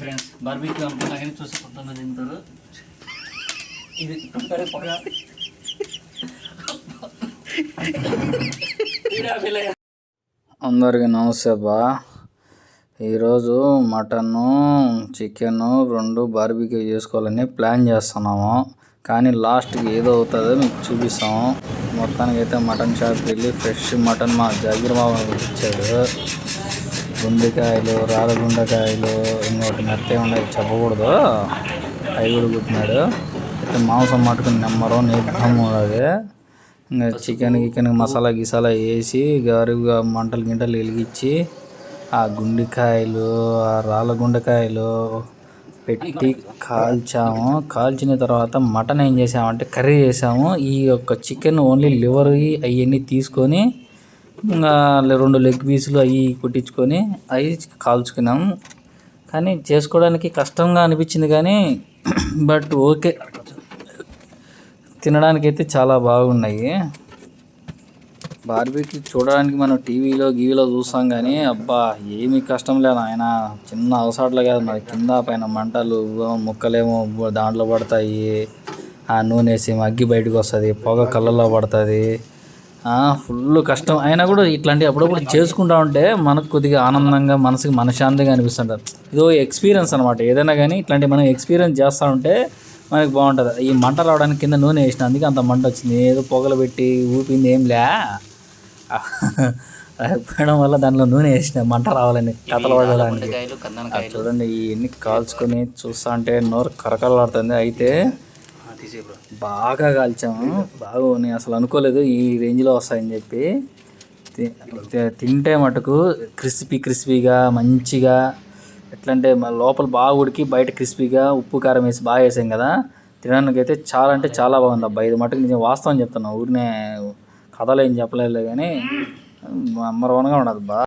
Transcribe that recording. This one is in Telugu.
ఫ్రెండ్స్ బార్బీక్యూ అనుకున్నా కానీ చూసి కొంతమంది తింటారు. ఇది పొగ అందరికీ నమస్తే బా. ఈరోజు మటను చికెను రెండు బార్బీక్యూ చేసుకోవాలని ప్లాన్ చేస్తున్నాము. కానీ లాస్ట్కి ఏదో అవుతుందో మీకు చూపిస్తాము. మొత్తానికి అయితే మటన్ షాప్కి వెళ్ళి ఫ్రెష్ మటన్ మా జాగిర్ బాబు ఇచ్చాడు. గుండెకాయలు, రాళ్ళగుండకాయలు, ఇంకోటి మెత్తే ఉన్నాయి చెప్పకూడదు, అవి కూడా కుట్టినాడు. అయితే మాంసం మట్టుకుని నెమ్మరం నీద్దము. అది ఇంకా చికెన్ మసాలా గిసాలా వేసి గారుగా మంటలు గింటలు వెలిగించి ఆ గుండెకాయలు, ఆ రాళ్ళ గుండెకాయలు పెట్టి కాల్చాము. కాల్చిన తర్వాత మటన్ ఏం చేసామంటే కర్రీ చేసాము. ఈ యొక్క చికెన్ ఓన్లీ లివర్ అవన్నీ తీసుకొని ఇంకా 2 లెగ్ పీసులు అవి కుట్టించుకొని అవి కాల్చుకున్నాము. కానీ చేసుకోవడానికి కష్టంగా అనిపించింది కానీ బట్ ఓకే, తినడానికైతే చాలా బాగున్నాయి. బార్బీక్యూ చూడడానికి మనం టీవీలో చూస్తాం కానీ అబ్బా ఏమీ కష్టం లేదు ఆయన. చిన్న అవసరాలు కాదు, మరి కింద పైన మంటలు, ముక్కలేమో దాంట్లో పడతాయి, ఆ నూనె వేసి అగ్గి బయటకు వస్తుంది, పొగ కళ్ళల్లో పడుతుంది, ఫుల్ కష్టం. అయినా కూడా ఇట్లాంటివి అప్పుడప్పుడు చేసుకుంటా ఉంటే మనకు కొద్దిగా ఆనందంగా, మనసుకి మనశ్శాంతిగా అనిపిస్తుంటుంది. ఇదో ఎక్స్పీరియన్స్ అనమాట. ఏదైనా కానీ ఇట్లాంటివి మనం ఎక్స్పీరియన్స్ చేస్తూ ఉంటే మనకి బాగుంటుంది. ఈ మంట రావడానికి కింద నూనె వేసిన అందుకే అంత మంట వచ్చింది. ఏదో పొగలు పెట్టి ఊపింది ఏం లే పోయడం వల్ల దాంట్లో నూనె వేసిన మంట రావాలని కథలు పడడానికి. చూడండి ఇవన్నీ కాల్చుకొని చూస్తా అంటే నోరు కరకలాడుతుంది. అయితే బాగా కాల్చాము, బాగున్నాయి. అసలు అనుకోలేదు ఈ రేంజ్లో వస్తాయని చెప్పి. తింటే మటుకు క్రిస్పీగా మంచిగా ఎట్లంటే లోపల బాగా ఉడికి బయట క్రిస్పీగా ఉప్పు కారం వేసి బాగా వేసాం కదా. తినడానికి అయితే చాలా అంటే చాలా బాగుంది అబ్బా. ఇది మటుకు నేను వాస్తవం చెప్తున్నా, ఊరినే కథలు ఏం చెప్పలేదు కానీ నెంబర్ 1గా ఉండదు బా.